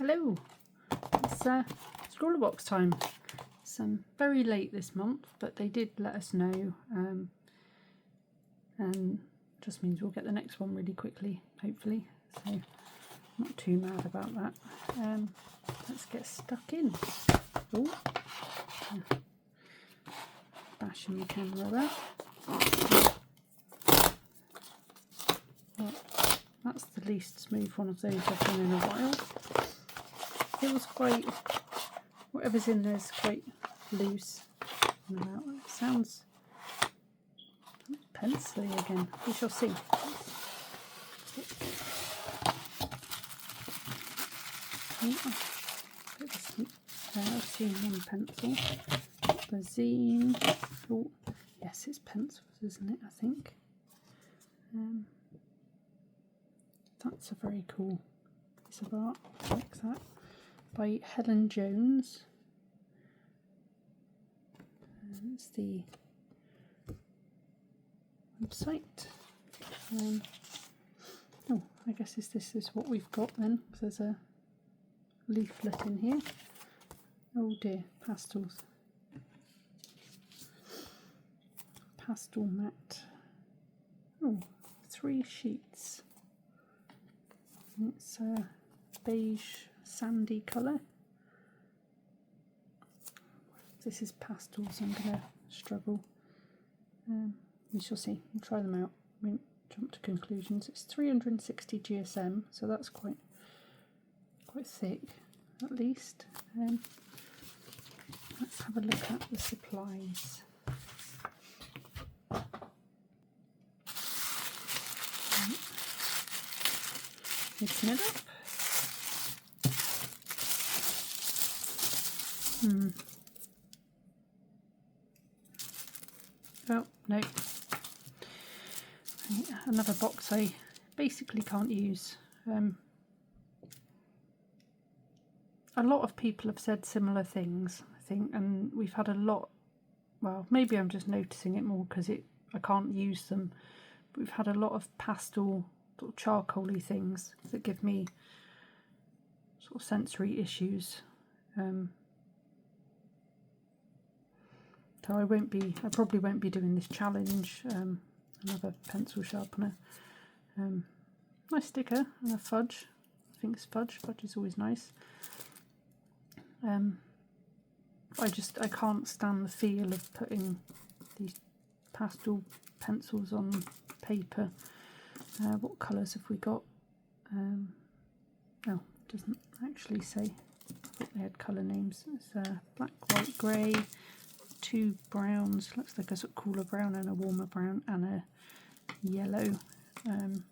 Hello, it's Scrawlrbox time. It's very late this month, but they did let us know, and just means we'll get the next one really quickly, hopefully. So not too mad about that. Let's get stuck in. Oh, bashing the camera there. Well, that's the least smooth one of those I've done in a while. Feels quite, whatever's in there is quite loose. It sounds pencily again. We shall see. I've seen one pencil. The zine. Oh, yes, it's pencils, isn't it? I think. That's a very cool piece of art. I like that. By Helen Jones. It's the website. Oh, I guess this is what we've got then. There's a leaflet in here. Oh dear, pastels. Pastel mat. Oh, 3 sheets. It's a beige sandy colour. This is pastels, I'm going to struggle. We shall see. We'll try them out. We won't jump to conclusions. It's 360 GSM, so that's quite thick, at least. Let's have a look at the supplies. Mixing it up. Oh, no. Another box I basically can't use. A lot of people have said similar things, I think, and we've had a lot, well, maybe I'm just noticing it more because I can't use them, but we've had a lot of pastel, sort of charcoaly things that give me sort of sensory issues. So I probably won't be doing this challenge. Another pencil sharpener. Nice sticker and a fudge. I think it's fudge. Fudge is always nice. I can't stand the feel of putting these pastel pencils on paper. What colours have we got? Oh, it doesn't actually say. I thought they had colour names. It's black, white, grey, 2 browns. Looks like a sort of cooler brown and a warmer brown and a yellow. I'm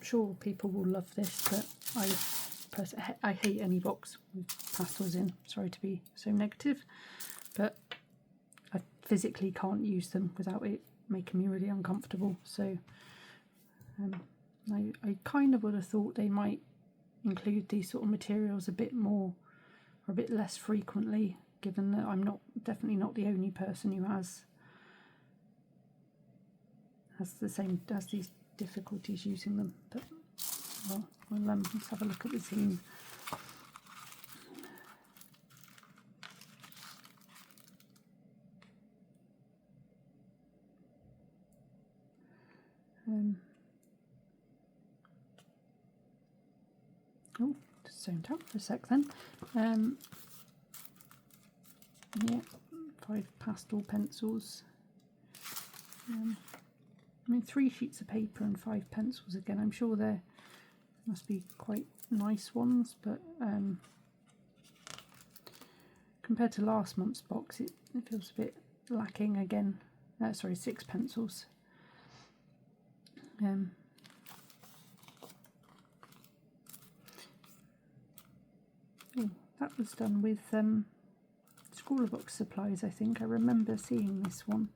sure people will love this, but I hate any box with pastels in. Sorry to be so negative, but I physically can't use them without it making me really uncomfortable. So I kind of would have thought they might include these sort of materials a bit more or a bit less frequently, given that I'm definitely not the only person who has these difficulties using them. But well, let's have a look at the zine. Oh, just zoned out for a sec then. Yeah, 5 pastel pencils. I mean, 3 sheets of paper and 5 pencils again. I'm sure there must be quite nice ones, but compared to last month's box, it feels a bit lacking again. Sorry, 6 pencils. Oh, that was done with Scrawlrbox supplies, I think. I remember seeing this one.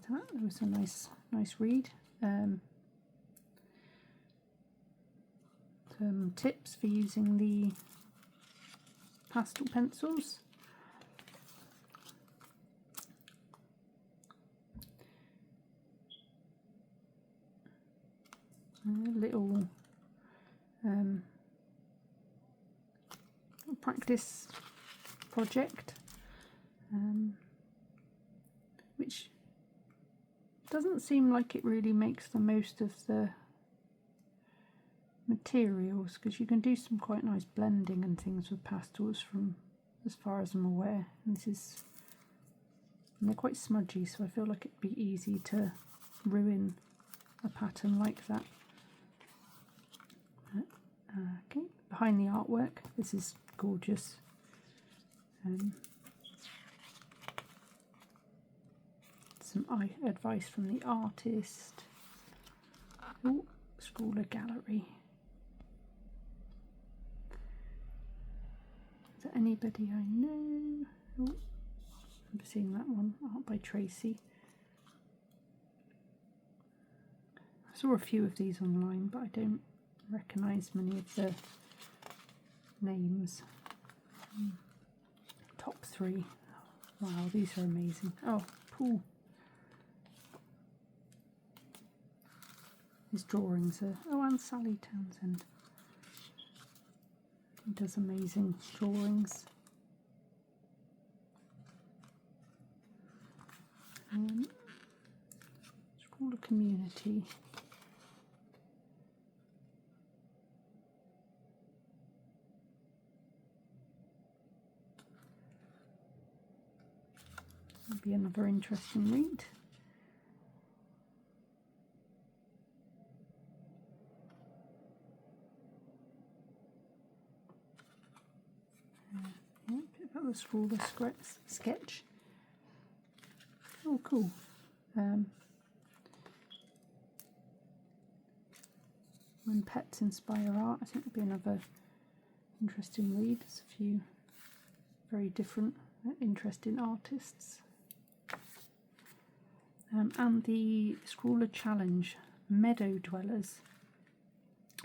That was a nice read. Some tips for using the pastel pencils. practice project, which doesn't seem like it really makes the most of the materials, because you can do some quite nice blending and things with pastels from as far as I'm aware. And they're quite smudgy, so I feel like it'd be easy to ruin a pattern like that. Okay, behind the artwork, this is gorgeous. Some advice from the artist. Oh, Scrawler Gallery. Is there anybody I know? Oh, I'm seeing that one, art by Tracy. I saw a few of these online, but I don't recognise many of the names. Top 3. Wow, these are amazing. Oh, cool. His drawings are... Oh, and Sally Townsend. He does amazing drawings. Scrawler Community. That'll be another interesting read. Yeah, a bit about the Scrawler sketch. Oh, cool. When pets inspire art, I think it'll be another interesting read. There's a few very different, interesting artists. And the Scrawler Challenge, Meadow Dwellers.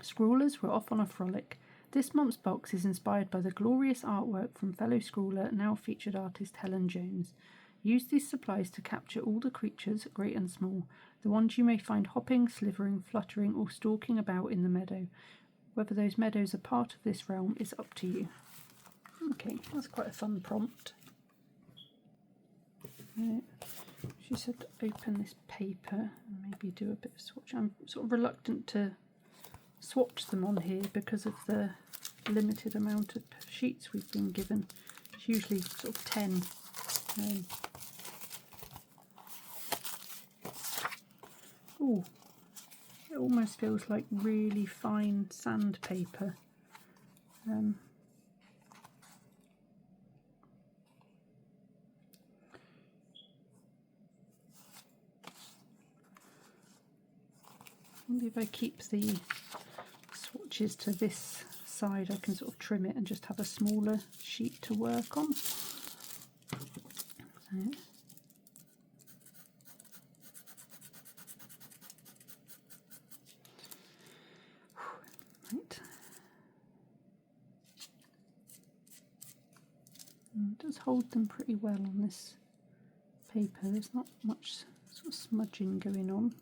Scrawlers were off on a frolic. This month's box is inspired by the glorious artwork from fellow Scrawler, now featured artist Helen Jones. Use these supplies to capture all the creatures, great and small, the ones you may find hopping, slithering, fluttering, or stalking about in the meadow. Whether those meadows are part of this realm is up to you. Okay, that's quite a fun prompt. She said to open this paper and maybe do a bit of swatch. I'm sort of reluctant to swatch them on here because of the limited amount of sheets we've been given. It's usually sort of 10. Oh, it almost feels like really fine sandpaper. Maybe if I keep the swatches to this side, I can sort of trim it and just have a smaller sheet to work on. Right. It does hold them pretty well on this paper. There's not much sort of smudging going on.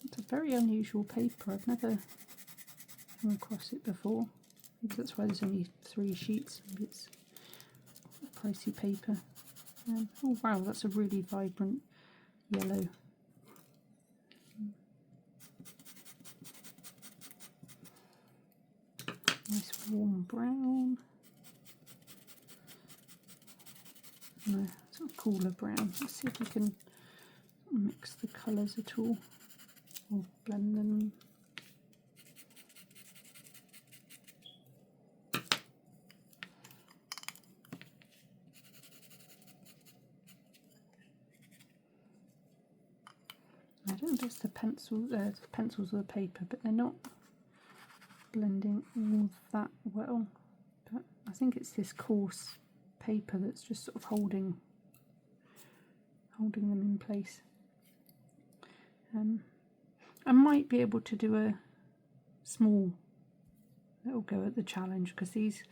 It's a very unusual paper. I've never come across it before. Maybe that's why there's only 3 sheets. Maybe it's a pricey paper. Oh wow, that's a really vibrant yellow. Nice warm brown. No, sort of cooler brown. Let's see if we can mix the colours at all or blend them. I don't know if it's the pencils or the paper, but they're not blending all that well. But I think it's this coarse paper that's just sort of holding them in place. I might be able to do a small little go at the challenge, because these,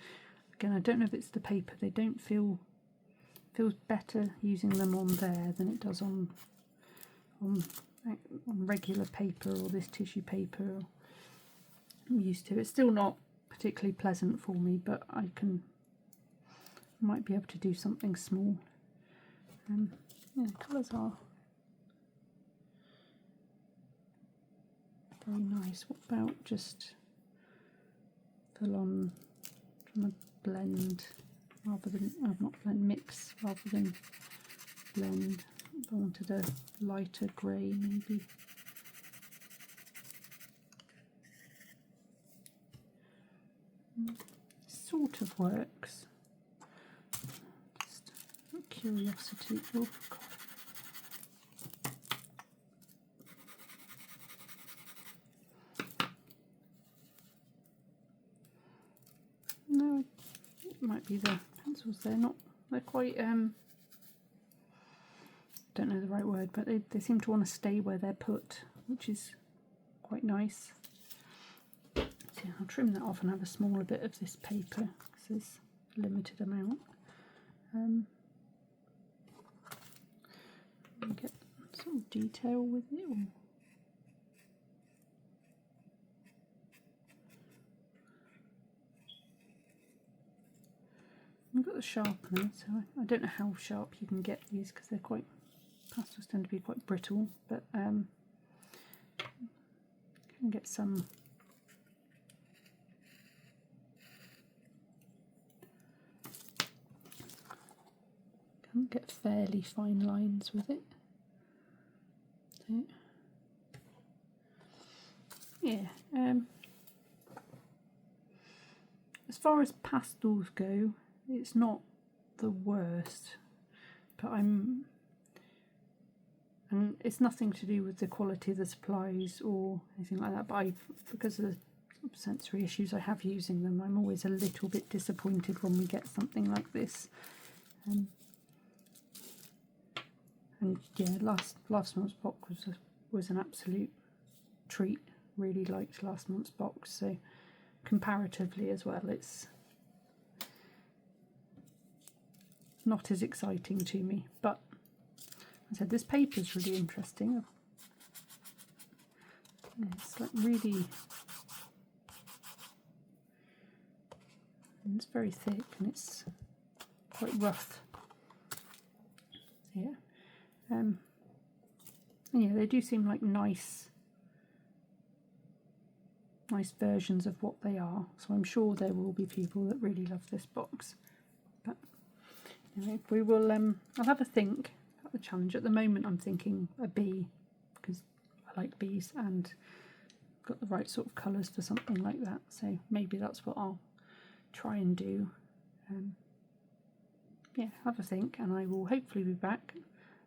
again, I don't know if it's the paper, they don't feel feels better using them on there than it does on regular paper or this tissue paper I'm used to. It's still not particularly pleasant for me, but I might be able to do something small. Yeah, the colours are very nice. What about just full on trying to blend rather than not blend, mix rather than blend. If I wanted a lighter grey maybe. Sort of works. Just out of curiosity. Oh God. No, it might be the pencils. They're quite don't know the right word, but they seem to want to stay where they're put, which is quite nice. So I'll trim that off and have a smaller bit of this paper because there's a limited amount. Get some detail with it. I've got the sharpener, so I don't know how sharp you can get these because they're quite, pastels tend to be quite brittle, but can get some get fairly fine lines with it. So, yeah, as far as pastels go, it's not the worst, but and it's nothing to do with the quality of the supplies or anything like that, but because of the sensory issues I have using them, I'm always a little bit disappointed when we get something like this. And yeah, last month's box was an absolute treat. Really liked last month's box, so comparatively as well, it's not as exciting to me. But as I said, this paper is really interesting. It's like really, and it's very thick and it's quite rough. Yeah. And yeah, they do seem like nice versions of what they are, so I'm sure there will be people that really love this box. But anyway, we will I'll have a think about the challenge. At the moment I'm thinking a bee, because I like bees and got the right sort of colours for something like that, so maybe that's what I'll try and do. Yeah, have a think, and I will hopefully be back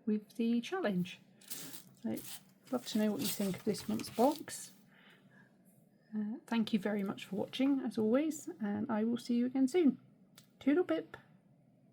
with the challenge. So, love to know what you think of this month's box. Thank you very much for watching, as always, and I will see you again soon. Toodle pip!